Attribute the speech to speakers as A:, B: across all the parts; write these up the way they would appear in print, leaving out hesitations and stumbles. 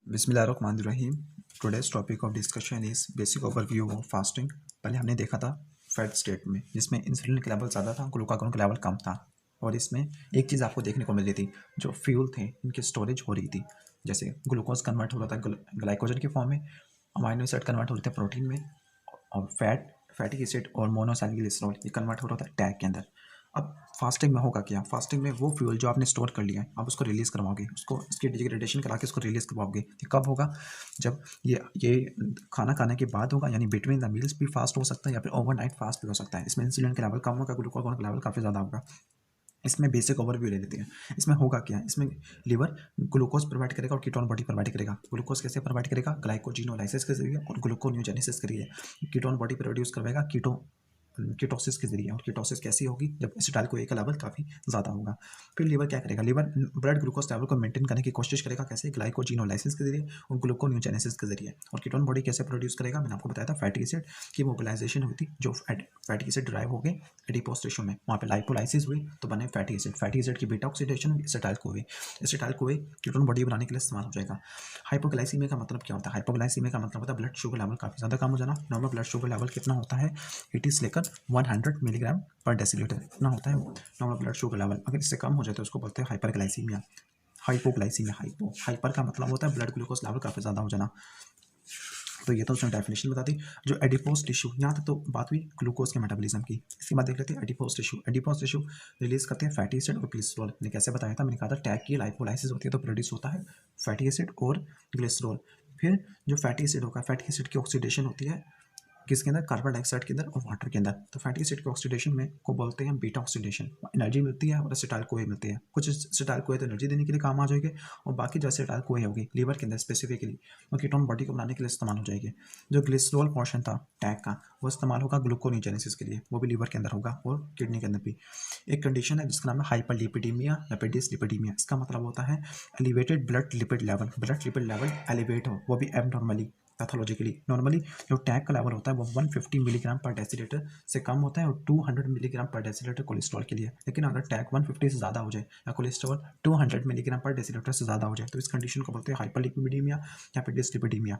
A: बिस्मिल्लाहिर्रहमानिर्रहीम। Today's topic of discussion is basic overview of fasting. पहले हमने देखा था फैट स्टेट में, जिसमें इंसुलिन का लेवल ज़्यादा था, ग्लूकागॉन का लेवल कम था। और इसमें एक चीज़ आपको देखने को मिल रही थी, जो फ्यूल थे इनकी स्टोरेज हो रही थी। जैसे ग्लूकोज कन्वर्ट हो रहा था ग्लाइकोजन के फॉर्म में, अमाइनो एसिड कन्वर्ट हो रहे थे प्रोटीन में, और फैटी एसिड और मोनोसाइनग्लिसरॉल ये कन्वर्ट हो रहा था टैग के अंदर। अब फास्टिंग में होगा क्या? फास्टिंग में वो फ्यूल जो आपने स्टोर कर लिया है आप उसको रिलीज़ करवाओगे, उसको उसकी डिग्रेडेशन करा के उसको रिलीज़ करवाओगे। ये कब होगा? जब ये खाना खाने के बाद होगा, यानी बिटवीन द मील्स भी फास्ट हो सकता है या फिर ओवरनाइट फास्ट भी हो सकता है। इसमें इंसुलिन का लेवल कम होगा, ग्लूकागॉन का लेवल काफ़ी ज़्यादा होगा। इसमें बेसिक ओवरव्यू ले लेते हैं। इसमें होगा क्या? इसमें लिवर ग्लूकोज प्रोवाइड करेगा और कीटोन बॉडी प्रोवाइड करेगा। ग्लूकोज कैसे प्रोवाइड करेगा? ग्लाइकोजिनोलाइसिस के जरिए और ग्लूकोनियोजेनेसिस के जरिए। कीटोन बॉडी प्रोड्यूस करवाएगा कीटोसिस के जरिए। और कीटोसिस कैसी होगी? जब एसिटाइल को का लेवल काफ़ी ज़्यादा होगा। फिर लिवर क्या करेगा? लिवर ब्लड ग्लूकोज लेवल को मेंटेन करने की कोशिश करेगा। कैसे? ग्लाइकोजिनोलाइसिस के जरिए और ग्लूकोनियोजेनेसिस के जरिए। और कीटोन बॉडी कैसे प्रोड्यूस करेगा? मैंने आपको बताया था फैटी एसिड की मोबिलाइजेशन हुई थी, जो फैटी एसिड ड्राइव हो गए एडिपोज टिश्यू में, वहाँ पे लाइपोलाइसिस हुई तो बने फैटी एसिड। फैटी एसिड की बीटा ऑक्सीडेशन हुई, एसिटाइल को हुई। एसिटाइल को हुई कीटोन बॉडी बनाने के लिए इस्तेमाल हो जाएगा। हाइपोग्लाइसीमिया का मतलब क्या होता है? हाइपोग्लाइसीमिया का मतलब होता है ब्लड शुगर लेवल काफ़ी ज़्यादा कम हो जाना। नॉर्मल ब्लड शुगर लेवल कितना होता है? 80 से लेकर 100 मिलीग्राम पर डेसीलीटर इतना होता है नॉर्मल ब्लड शुगर लेवल। अगर इससे कम हो जाए तो उसको बोलते हैं हाइपरग्लाइसीमिया। हाइपोग्लाइसीमिया, हाइपर का मतलब होता है ब्लड ग्लूकोज लेवल काफ़ी ज़्यादा हो जाना। तो ये तो उसने डेफिनेशन बता दी। जो एडिपोज टिश्यू, यहाँ तक तो बात हुई ग्लूकोज के मेटाबॉलिज्म की। इसके बाद देख लेते हैं adipose tissue. Adipose tissue release करते हैं फैटी एसिड और ग्लिसरॉल। मैंने कैसे बताया था? मैंने कहा था टैग की लाइपोलाइसिस होती है तो प्रोड्यूस होता है फैटी एसिड और ग्लिसरॉल। फिर जो फैटी एसिड होगा, फैटी एसिड की ऑक्सीडेशन होती है किसके अंदर? कार्बन डाइऑक्साइड के अंदर और वाटर के अंदर। तो फैटी एसिड के ऑक्सीडेशन में को बोलते हैं बीटा ऑक्सीडेशन। एनर्जी मिलती है और एसिटाइल कोए मिलती है। कुछ एसिटाइल कोए तो एनर्जी देने के लिए काम आ जाएगी, और बाकी जो एसिटाइल कोए होगी लिवर के अंदर स्पेसिफिकली वो कीटोन बॉडी को बनाने के लिए इस्तेमाल हो जाएगी। जो ग्लिसरॉल पोर्शन था टैग का, वो इस्तेमाल होगा ग्लूकोनियोजेनेसिस के लिए, वो भी लिवर के अंदर होगा और किडनी के अंदर भी। एक कंडीशन है जिसका नाम है हाइपरलिपिडीमिया या फिर डिसलिपिडीमिया। इसका मतलब होता है elevated blood lipid level. Blood lipid level elevate हो, वो भी एबनॉर्मली, पैथोलॉजिकली। नॉर्मली जो टैग का लेवल होता है वो 150 मिलीग्राम पर डेसीलीटर से कम होता है और 200 मिलीग्राम पर डेसीलीटर कोलेस्ट्रॉल के लिए। लेकिन अगर टैग 150 से ज़्यादा हो जाए या कोलेस्ट्रॉल 200 मिलीग्राम पर डेसीलीटर से ज़्यादा हो जाए तो इस कंडीशन को बोलते हैं हाइपरलिपिडीमिया या फिर डिसलिपिडीमिया।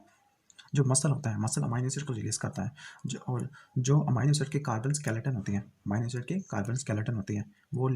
A: जो मसल होता है, मसल अमाइनो एसिड को रिलीज करता है। जो अमाइनो एसिड के कार्बन स्केलेटन होते हैं, अमाइनो एसिड के कार्बन स्केलेटन होते हैं, वो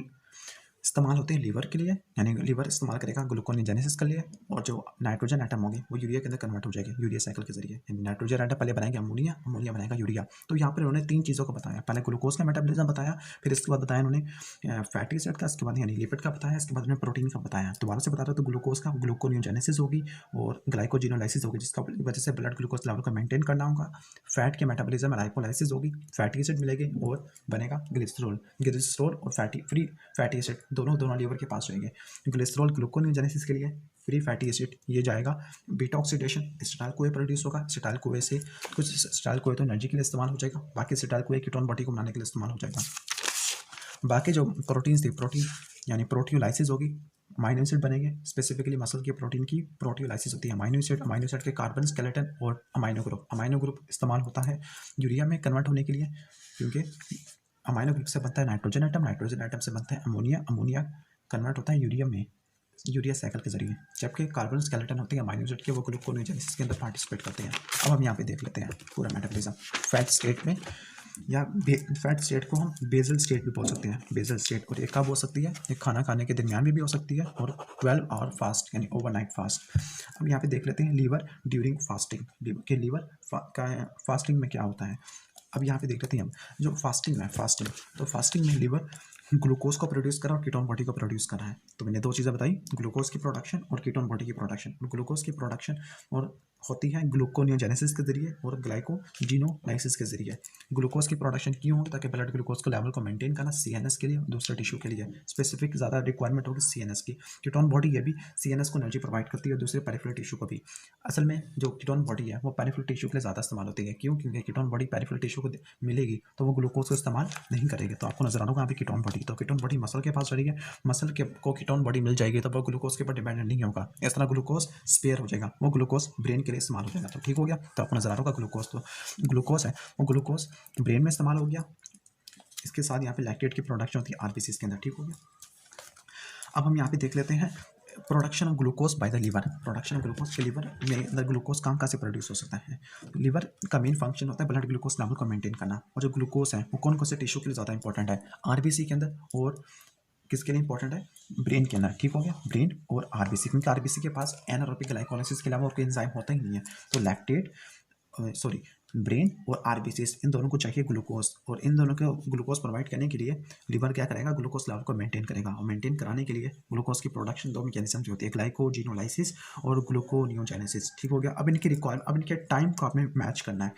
A: इस्तेमाल होते हैं लीवर के लिए, यानी लीवर इस्तेमाल करेगा ग्लूकोनियोजेनेसिस के लिए। और जो नाइट्रोजन आइटम होगी वो यूरिया के अंदर कन्वर्ट हो जाएगी यूरिया साइकिल के जरिए। यानी नाइट्रोजन आइटम पहले बनाएंगे अमोनिया, अमोनिया बनाएगा यूरिया। तो यहाँ पर उन्होंने 3 चीज़ों को बताया। पहले ग्लूकोज का मेटाबॉलिज्म बताया, फिर इसके बाद बताया उन्होंने फैटी एसिड का, इसके बाद यानी लिपिड का बताया, इसके बाद उन्होंने प्रोटीन का बताया। दोबारा से बता रहा तो ग्लूकोज का ग्लूकोनियोजेनेसिस होगी और ग्लाइकोजिनोलाइसिस होगी, जिसका वजह से ब्लड ग्लूकोज लेवल को मेंटेन करना होगा। फैट के मेटाबॉलिज्म में लाइपोलाइसिस होगी, फैटी एसिड मिलेगी और बनेगा ग्लिसरॉल। ग्लिसरॉल और फैटी एसिड दोनों लीवर के पास रहेंगे। ग्लिसरॉल ग्लूकोनियोजेनेसिस के लिए, फ्री फैटी एसिड ये जाएगा beta oxidation, acetyl CoA produce होगा। एसिटाइल कोए से कुछ एसिटाइल कोए तो एनर्जी के लिए इस्तेमाल हो जाएगा, बाकी एसिटाइल कोए कीटोन बॉडी को बनाने के लिए इस्तेमाल हो जाएगा। बाकी जो प्रोटीन्स थी, प्रोटीन यानी प्रोटियोलाइसिस होगी, अमाइनो एसिड बनेंगे। स्पेसिफिकली मसल के प्रोटीन की प्रोटियोलाइसिस होती है। अमाइनो एसिड के कार्बन स्केलेटन और अमाइनो ग्रुप इस्तेमाल होता है यूरिया में कन्वर्ट होने के लिए, क्योंकि अमाइनो ग्रुप से बनता है नाइट्रोजन आइटम, नाइट्रोजन आइटम से बनता है अमोनिया, अमोनिया कन्वर्ट होता है यूरिया में यूरिया साइकिल के जरिए। जबकि कार्बन स्केलेटन होते हैं अमाइनो एसिड के, वो ग्लूकोनियोजेनेसिस के अंदर पार्टिसिपेट करते हैं। अब हम यहाँ पे देख लेते हैं पूरा मेटाबॉलिज्म फैट स्टेट में, या फैट स्टेट को हम बेजल स्टेट भी बोल सकते हैं। बेजल स्टेट, और एक कब हो सकती है? एक खाना खाने के दरमियान में भी हो सकती है, और 12 आवर फास्ट यानी ओवरनाइट फास्ट। अब यहाँ पे देख लेते हैं लीवर ड्यूरिंग फास्टिंग के लीवर का फास्टिंग में क्या होता है। अब यहाँ पे देख लेते हैं हम जो फास्टिंग है, तो फास्टिंग में लीवर ग्लूकोज को प्रोड्यूस करा और कीटोन बॉडी को प्रोड्यूस कर रहा है। तो मैंने 2 चीज़ें बताई, ग्लूकोज की प्रोडक्शन और कीटोन बॉडी की प्रोडक्शन। ग्लूकोज की प्रोडक्शन और होती है ग्लूकोनियोजेनेसिस के जरिए और ग्लाइकोजिनोलाइसिस के जरिए। ग्लूकोज की प्रोडक्शन क्यों होगी? ताकि ब्लड ग्लूकोज के लेवल को मेंटेन करना, सीएनएस के लिए, दूसरे टिश्यू के लिए स्पेसिफिक ज़्यादा रिक्वायरमेंट होगी सीएनएस की। कीटोन बॉडी ये भी सीएनएस को एनर्जी प्रोवाइड करती है और दूसरे पेरिफेरल टिश्यू को भी। असल में जो कीटोन बॉडी है वो पेरिफेरल टिश्यू के लिए ज़्यादा इस्तेमाल होती है। क्यों? क्योंकि कीटोन बॉडी पेरिफेरल टिश्यू को मिलेगी तो वो ग्लूकोज को इस्तेमाल नहीं करेगी। तो आपको नजर आ रहा होगा यहाँ पे कीटोन बॉडी, तो कीटोन बॉडी मसल के पास रहेगी, मसल के को कीटोन बॉडी मिल जाएगी तो वो ग्लूकोज के ऊपर डिपेंडेंट नहीं होगा। इस तरह ग्लूकोज स्पेयर हो जाएगा, वो ग्लूकोज ब्रेन के लिए इस्तेमाल हो जाएगा। तो ठीक हो गया। तो आपको नजर आ रहा होगा ग्लूकोज, तो ग्लूकोज है वो ग्लूकोज ब्रेन में इस्तेमाल हो गया। इसके साथ यहाँ पे लैक्टेट की प्रोडक्शन होती है आरबीसी के अंदर। ठीक हो गया। अब हम यहाँ पे देख लेते हैं production of glucose by the liver, production of glucose के लीवर में अंदर ग्लूकोज कहाँ से प्रोड्यूस हो सकता है। लीवर का मेन फंक्शन होता है ब्लड ग्लूकोज लेवल को मेंटेन करना, और जो ग्लूकोज है वो कौन कौन से टिश्यू के लिए ज़्यादा इंपॉर्टेंट है, आरबीसी के अंदर और किसके लिए इंपॉर्टेंट है, ब्रेन के अंदर। ठीक हो गया, ब्रेन और आरबीसी, क्योंकि आरबीसी के पास एनारोबिक ग्लाइकोलाइसिस के अलावा और कोई एंजाइम होता ही नहीं है। तो लैक्टेट सॉरी ब्रेन और आरबीसी इन दोनों को चाहिए ग्लूकोज, और इन दोनों को ग्लूकोज प्रोवाइड करने के लिए लिवर क्या करेगा, ग्लूकोज लेवल को मेंटेन करेगा। और मेंटेन कराने के लिए ग्लूकोज की प्रोडक्शन दो मैकेनिज्म होती है, ग्लाइकोजिनोलाइसिस और ग्लूकोनियोजेनेसिस। ठीक हो गया। अब इनके टाइम को आपने मैच करना है।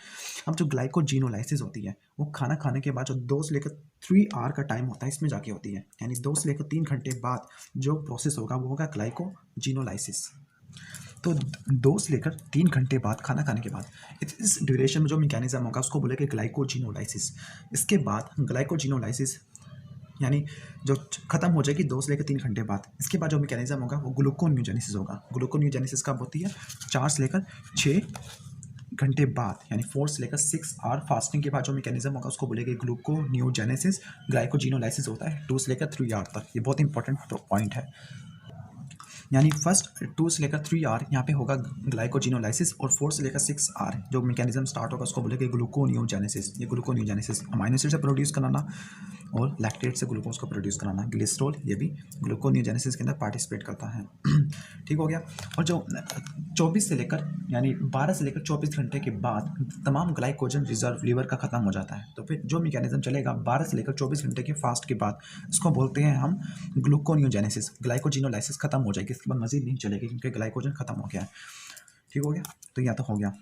A: अब जो ग्लाइकोजिनोलाइसिस होती है वो खाना खाने के बाद जो 2 से लेकर 3 आवर का टाइम होता है इसमें जाके होती है, यानी 2 से लेकर 3 घंटे बाद जो प्रोसेस होगा वो होगा ग्लाइकोजिनोलाइसिस। तो 2 से लेकर 3 घंटे बाद खाना खाने के बाद इस ड्यूरेशन में जो मैकेनिज्म होगा उसको बोलेंगे ग्लाइकोजिनोलाइसिस। इसके बाद ग्लाइकोजिनोलाइसिस यानी जो खत्म हो जाएगी 2 से लेकर 3 घंटे बाद, इसके बाद जो मैकेनिज्म होगा वो ग्लूकोनियोजेनेसिस होगा। ग्लूकोनियोजेनेसिस कब होती है, 4 से लेकर 6 घंटे बाद, यानी 4 से लेकर 6 आवर फास्टिंग के बाद जो मैकेनिज्म होगा उसको बोलेंगे ग्लूकोनियोजेनेसिस। ग्लाइकोजिनोलाइसिस होता है 2 से लेकर 3 आवर तक। ये बहुत इंपॉर्टेंट पॉइंट है, यानी फर्स्ट 2 से लेकर 3 आवर यहाँ पे होगा ग्लाइकोजिनोलाइसिस, और 4 से लेकर 6 आवर जो मैकेनिज्म स्टार्ट होगा उसको बोलेंगे ग्लूकोनियोजेनेसिस। ये ग्लूकोनियोजेनेसिस अमाइनो एसिड से प्रोड्यूस कराना और लैक्टेट से ग्लूकोज को प्रोड्यूस कराना, ग्लिसरॉल ये भी ग्लूकोनियोजेनेसिस के अंदर पार्टिसिपेट करता है। ठीक हो गया। और जो 24 से लेकर यानी 12 से लेकर 24 घंटे के बाद तमाम ग्लाइकोजन रिजर्व लीवर का खत्म हो जाता है, तो फिर जो मैकेनिज्म चलेगा 12 से लेकर 24 घंटे के फास्ट के बाद इसको बोलते हैं हम ग्लूकोनियोजेनेसिस। ग्लाइकोजिनोलाइसिस खत्म हो जाएगी, इसके बाद मजीद नहीं चलेगी क्योंकि ग्लाइकोजन खत्म हो गया है। ठीक हो गया, तो यह तो हो गया।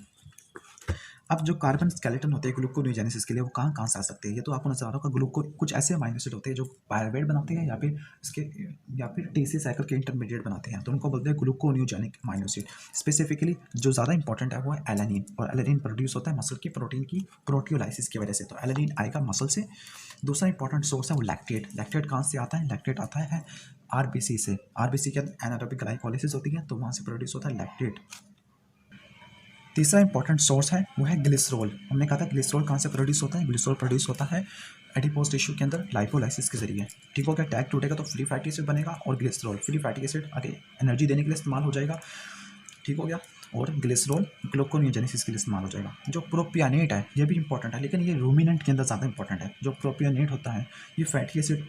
A: अब जो कार्बन स्केलेटन होते हैं ग्लूकोनियोजेनेसिस के लिए वो कहाँ कहाँ से आ सकते हैं, ये तो आपको नजर आ रहा होगा। ग्लूको कुछ ऐसे अमाइनो एसिड होते हैं जो पायरुवेट बनाते हैं या फिर टीसी साइकिल के इंटरमीडिएट बनाते हैं, तो उनको बोलते हैं ग्लूकोनियोजेनिक अमाइनो एसिड। स्पेसिफिकली जो ज़्यादा इंपॉर्टेंट है वो है एलानिन, और एलानिन प्रोड्यूस होता है मसल की प्रोटीन की प्रोटियोलाइसिस की वजह से, तो एलानिन आएगा मसल से। दूसरा इंपॉर्टेंट सोर्स है वो लैक्टेट। लैक्टेट कहाँ से आता है, लैक्टेट आता है आरबीसी से। आरबीसी के अंदर एनारोबिक ग्लाइकोलाइसिस होती है तो वहाँ से प्रोड्यूस होता है लैक्टेट। तीसरा इंपॉर्टेंट सोर्स है वो है ग्लिसरॉल। हमने कहा था ग्लिसरॉल कहाँ से प्रोड्यूस होता है, ग्लिसरॉल प्रोड्यूस होता है एडिपोज टिश्यू के अंदर लाइपोलाइसिस के जरिए। ठीक हो गया, टैग टूटेगा तो फ्री फैटी एसिड बनेगा, और ग्लिसरॉल फ्री फैटी एसिड आगे एनर्जी देने के लिए इस्तेमाल हो जाएगा। ठीक हो गया, और ग्लिसरॉल ग्लूकोनियोजेनेसिस के लिए इस्तेमाल हो जाएगा। जो प्रोपियोनेट है ये भी इंपॉर्टेंट है, लेकिन ये रूमिनेंट के अंदर ज़्यादा इंपॉर्टेंट है। जो प्रोपियोनेट होता है ये फैटी एसिड,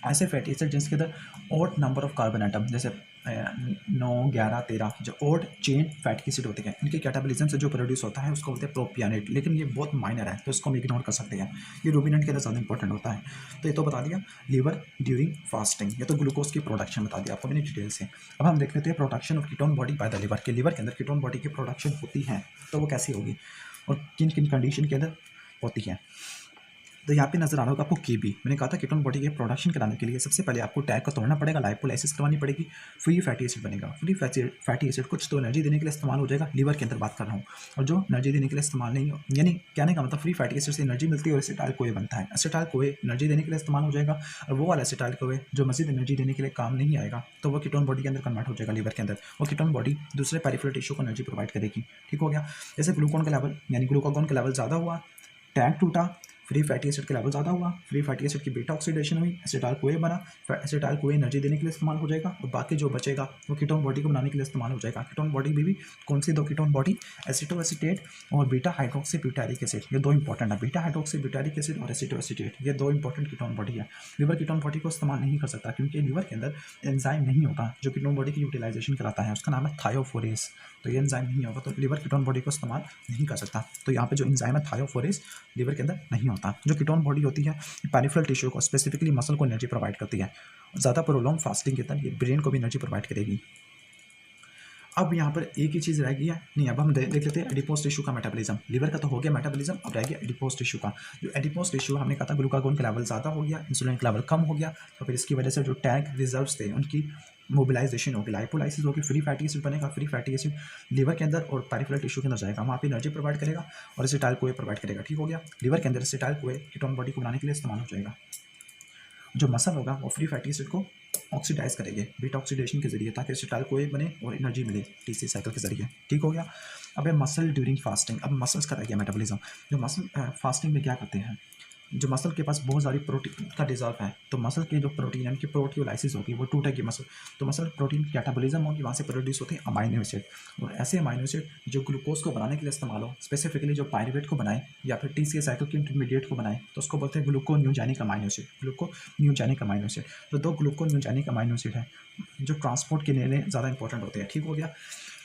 A: ऐसे फैटी एसिड जिसके अंदर odd number of carbon atom जैसे 9, 11, 13 जो ऑड चेन फैटी एसिड होते हैं इनके कैटाबॉलिज्म से जो प्रोड्यूस होता है उसको बोलते हैं प्रोपियोनेट, लेकिन ये बहुत माइनर है तो इसको हम इग्नोर कर सकते हैं। ये रूमिनेंट के अंदर ज़्यादा इंपॉर्टेंट होता है। तो ये तो बता दिया लीवर ड्यूरिंग फास्टिंग, ये तो ग्लूकोज की प्रोडक्शन बता दिया आपको मैंने डिटेल से। अब हम देख लेते हैं production of ketone body by the liver, के लीवर के अंदर कीटोन बॉडी की प्रोडक्शन होती है तो वो कैसी होगी और किन किन कंडीशन के अंदर होती है। तो यहाँ पे नजर आ रहा होगा आपको केबी। मैंने कहा था कीटोन बॉडी के प्रोडक्शन कराने के लिए सबसे पहले आपको टैग को तोड़ना पड़ेगा, लाइपोलाइसिस करवानी पड़ेगी, फ्री फैटी एसिड बनेगा। फ्री फैटी एसिड कुछ तो एनर्जी देने के लिए इस्तेमाल हो जाएगा, लीवर के अंदर बात कर रहा हूँ, और जो एनर्जी देने के लिए इस्तेमाल नहीं हो, यानी कहने का मतलब फ्री फैटी एसिड से एनर्जी मिलती है और एसिटाइल कोए बनता है। एसिटाइल कोए एनर्जी देने के लिए इस्तेमाल हो जाएगा, और वो वाला एसिटाइल कोए जो मजीद एनर्जी देने के लिए काम नहीं आएगा तो वो कीटोन बॉडी के अंदर कन्वर्ट हो जाएगा लीवर के अंदर। वो कीटोन बॉडी दूसरे पेरिफेरल टिश्यू को एनर्जी प्रोवाइड करेगी। ठीक हो गया, जैसे ग्लूकोन का लेवल यानी ग्लूकागोन का लेवल ज़्यादा हुआ, टैग टूटा, फ्री फैटी एसिड का लेवल ज़्यादा हुआ, फ्री फैटी एसिड की बीटा ऑक्सीडेशन हुई, एसिटाइल कोए बना, एसिटाइल कोए एनर्जी देने के लिए इस्तेमाल हो जाएगा, और बाकी जो बचेगा वो कीटोन बॉडी को बनाने के लिए इस्तेमाल हो जाएगा। कीटोन बॉडी में भी कौन सी दो कीटोन बॉडी, एसिटोएसिटेट और बीटा हाइड्रोक्सी ब्यूटारिक एसिड, ये दो इंपॉर्टेंट है। बीटा हाइड्रोक्सी ब्यूटारिक एसिड और एसिटोएसिटेट ये दो इंपॉर्टेंट कीटोन बॉडी है। लीवर कीटोन बॉडी को इस्तेमाल नहीं कर सकता क्योंकि लीवर के अंदर एंजाइम नहीं होता जो कीटोन बॉडी की यूटिलाइजेशन कराता है, उसका नाम है थायोफोरेस। तो ये एंजाइम नहीं होगा तो लीवर कीटोन बॉडी को इस्तेमाल नहीं कर सकता। तो यहाँ पे जो एंजाइम है थायोफोरेस लीवर के अंदर नहीं होता। जो कीटोन बॉडी होती है पेरिफेरल टिश्यू को स्पेसिफिकली मसल को एनर्जी प्रोवाइड करती है। ज़्यादा प्रोलॉन्ग फास्टिंग के अंदर ये ब्रेन को भी एनर्जी प्रोवाइड करेगी। अब यहाँ पर एक ही चीज़ रह गई है, नहीं अब हम देख लेते हैं एडिपोज टिश्यू का मेटाबॉलिज्म। लीवर का तो हो गया मेटाबॉलिज्म, अब रह गया एडिपोज टिश्यू का। जो एडिपोज टिश्यू हमने कहा था ग्लूकागोन का लेवल ज़्यादा हो गया, इंसुलिन का लेवल कम हो गया, तो फिर इसकी वजह से जो टैग रिजर्व्स थे उनकी मोबिलाइजेशन होगी, लाइपोलाइसिस होगी, फ्री फैटी एसिड बनेगा। फ्री फैटी एसिड लीवर के अंदर और पेरिफेरल टिश्यू के अंदर जाएगा, वहाँ पे एनर्जी प्रोवाइड करेगा और एसिटाइल कोए प्रोवाइड करेगा। ठीक हो गया, लीवर के अंदर एसिटाइल कोए कीटोन बॉडी को बनाने के लिए इस्तेमाल हो जाएगा। जो मसल होगा वो फ्री फैटी एसिड को ऑक्सीडाइज करेंगे बीटा ऑक्सीडेशन के जरिए ताकि एसिटाइल कोए बने और एनर्जी मिले टीसी साइकिल के जरिए। ठीक हो गया। अब है मसल ड्यूरिंग फास्टिंग। अब मसल्स का रह गया मेटाबॉलिज्म। जो मसल फास्टिंग में क्या करते हैं, जो मसल के पास बहुत सारी प्रोटीन का रिजर्व है, तो मसल की जो प्रोटीन है उनकी प्रोटियोलाइसिस होगी, वो टूटेगी मसल, तो मसल प्रोटीन की कैटाबॉलिज्म होगी, वहाँ से प्रोड्यूस होते हैं अमाइनो एसिड, और ऐसे अमाइनो एसिड जो ग्लूकोज को बनाने के लिए इस्तेमाल हो, स्पेसिफिकली जो पायरुवेट को बनाए या फिर TCA साइकिल के इंटरमीडिएट को बनाए, तो उसको बोलते हैं ग्लूकोन्यूजेनिक अमाइनो एसिड, ग्लूकोन्यूजेनिक अमाइनो एसिड। तो 2 ग्लूकोन्यूजेनिक अमाइनो एसिड है जो ट्रांसपोर्ट के लिए ज़्यादा इंपॉर्टेंट होते हैं, ठीक हो गया।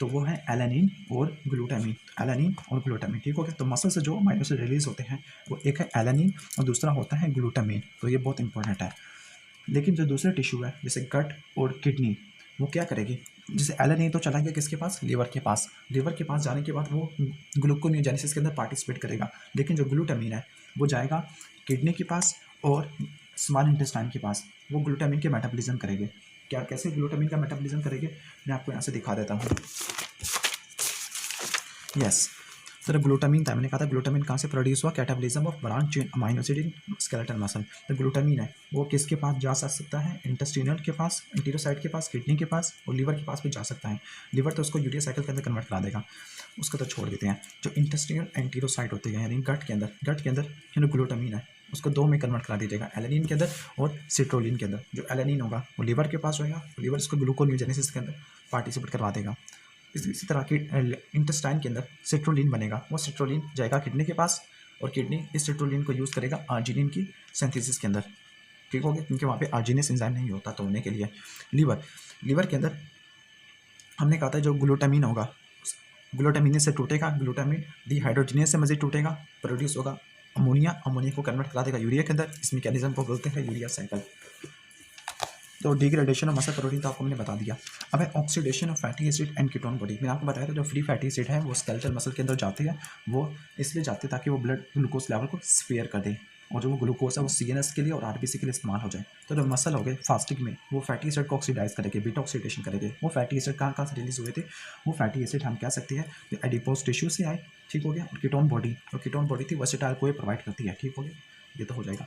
A: तो वो है एलानिन और ग्लूटामिन, एलानिन और ग्लूटामिन, ठीक हो गया। तो मसल से जो अमाइनो एसिड रिलीज होते हैं वो एक है एलानिन और दूसरा होता है ग्लूटामिन, तो ये बहुत इंपॉर्टेंट है। लेकिन जो दूसरे टिश्यू है जैसे गट और किडनी, वो क्या करेगी, जैसे एलानिन तो चला गया किसके पास, लीवर के पास, लीवर के पास जाने के बाद वो ग्लूकोनियोजेनेसिस के अंदर पार्टिसिपेट करेगा, लेकिन जो ग्लूटामिन है वो जाएगा किडनी के पास और स्मॉल इंटेस्टाइन के पास, वो ग्लूटामिन के मेटाबॉलिज्म करेंगे। क्या कैसे ग्लूटामिन का मेटाबॉलिज्म करेंगे, मैं आपको यहाँ से दिखा देता हूँ। यस, सर ग्लूटामिन था, मैंने कहा था ग्लूटामिन कहाँ से प्रोड्यूस हुआ, catabolism of branch chain amino acid in skeletal muscle. तो ग्लूटामिन है वो किसके पास जा सकता है, इंटेस्टिनल के पास, एंटीरोसाइट के पास, किडनी के पास और लीवर के पास भी जा सकता है। लीवर तो उसको यूरिया साइकिल के अंदर कन्वर्ट करा देगा, उसको तो छोड़ देते हैं। जो इंटेस्टिनल एंटीरोसाइट होते हैं यानी गट के अंदर यानी ग्लूटामिन है उसको 2 में कन्वर्ट करा दीजिएगा, एलानिन के अंदर और सिट्रोलिन के अंदर। जो एलानिन होगा वो लीवर के पास होगा, लीवर इसको ग्लूकोन्यूजेनेसिस के अंदर पार्टिसिपेट करवा देगा। इसी तरह की इंटेस्टाइन के अंदर सिट्रोलिन बनेगा, वो सिट्रोलिन जाएगा किडनी के पास और किडनी इस सिट्रोलिन को यूज़ करेगा आर्जिनिन की सिंथेसिस के अंदर, ठीक हो गया, क्योंकि वहाँ पे आर्जिनेस एंजाइम नहीं होता तोड़ने के लिए। लीवर के अंदर हमने कहा था जो ग्लूटामिन होगा, ग्लूटामिन से टूटेगा, ग्लूटामिन डिहाइड्रोजिनेस से मज़ीद टूटेगा, प्रोड्यूस होगा अमोनिया, अमोनिया को कन्वर्ट करा देगा यूरिया के अंदर, इस मैकेनिज्म को बोलते हैं यूरिया साइकिल। तो डिग्रेडेशन ऑफ मसल प्रोटीन तो आपको मैंने बता दिया। अब है oxidation of fatty acid and ketone body. मैंने आपको बताया था जो फ्री फैटी एसिड है वो स्केलेटल मसल के अंदर जाती है, वो इसलिए जाती है ताकि वो ब्लड ग्लूकोज लेवल को स्पेयर कर दे, और जो वो ग्लूकोज है वो CNS के लिए और RBC के लिए इस्तेमाल हो जाए। तो जो मसल हो गए फास्टिंग में वो फैटी एसिड को ऑक्सीडाइज करेंगे, बीटा ऑक्सीडेशन करेंगे। वो फैटी एसिड कहाँ से रिलीज हुए थे, वो फैटी एसिड हम कह सकते हैं एडिपोज टिश्यू से आए, ठीक हो गया। और कीटोन बॉडी थी वर्सेटाइल को प्रोवाइड करती है, ठीक हो गया, ये तो हो जाएगा।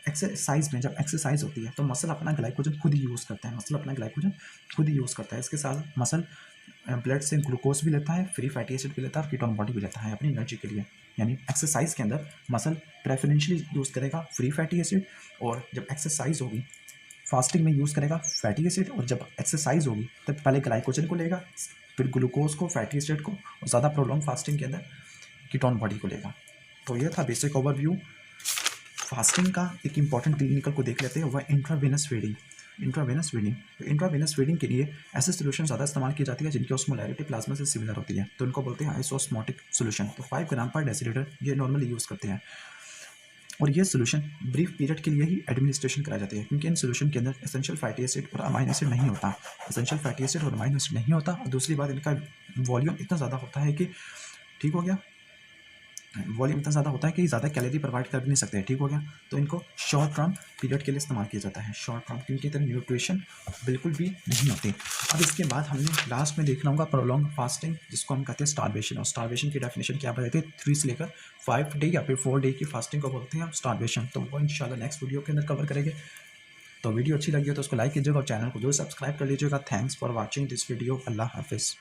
A: एक्सरसाइज में जब एक्सरसाइज होती है तो मसल अपना ग्लाइकोजन खुद ही यूज़ करता है, इसके साथ मसल ब्लड से ग्लूकोज भी लेता है, फ्री फैटी एसिड भी लेता है और कीटोन बॉडी भी लेता है अपनी एनर्जी के लिए। यानी एक्सरसाइज के अंदर मसल प्रेफरेंशियली यूज़ करेगा फ्री फैटी एसिड, और जब एक्सरसाइज होगी फास्टिंग में यूज़ करेगा फैटी एसिड, और जब एक्सरसाइज होगी तब पहले ग्लाइकोजन को लेगा, फिर ग्लूकोज को, फैटी एसिड को, और ज़्यादा प्रोलॉन्ग फास्टिंग के अंदर कीटोन बॉडी को लेगा। तो ये था बेसिक ओवरव्यू फास्टिंग का। एक इंपॉर्टेंट क्लिनिकल को देख लेते हैं, वह इंट्रावेनस फीडिंग। तो इंट्रावेनस फीडिंग के लिए ऐसे सोल्यूशन ज़्यादा इस्तेमाल की जाती है जिनकी ऑस्मोलैरिटी प्लाज्मा से सिमिलर होती है, तो इनको बोलते हैं आइसोस्मोटिक सोल्यूशन। तो 5 ग्राम पर डेसीलीटर ये नॉर्मली यूज़ करते हैं, और ये सोल्यूशन ब्रीफ पीरियड के लिए ही एडमिनिस्ट्रेशन कराया जाता है, क्योंकि इन सोल्यूशन के अंदर एसेंशियल फैटी एसिड और अमाइनो एसिड नहीं होता, और दूसरी बात इनका वॉल्यूम इतना ज़्यादा होता है कि, ठीक हो गया, कि ज़्यादा कैलोरी प्रोवाइड कर भी नहीं सकते, ठीक हो गया। तो इनको शॉर्ट टर्म पीरियड के लिए इस्तेमाल किया जाता है, शॉर्ट टर्म, क्योंकि इतनी न्यूट्रिशन बिल्कुल भी नहीं होती। अब इसके बाद हमने लास्ट में देखना होगा प्रोलॉन्ग फास्टिंग, जिसको हम कहते हैं स्टार्वेशन। और स्टार्वेशन की डेफिनेशन क्या बताते हैं, 3 से लेकर 5 डे या फिर 4 डे की फास्टिंग को बोलते हैं हम स्टार्वेशन। तो वो इंशाल्लाह नेक्स्ट वीडियो के अंदर कवर करेंगे। तो वीडियो अच्छी लगी हो तो उसको लाइक कीजिएगा और चैनल को जरूर सब्सक्राइब कर लीजिएगा। Thanks for watching this video. Allah हाफिज़।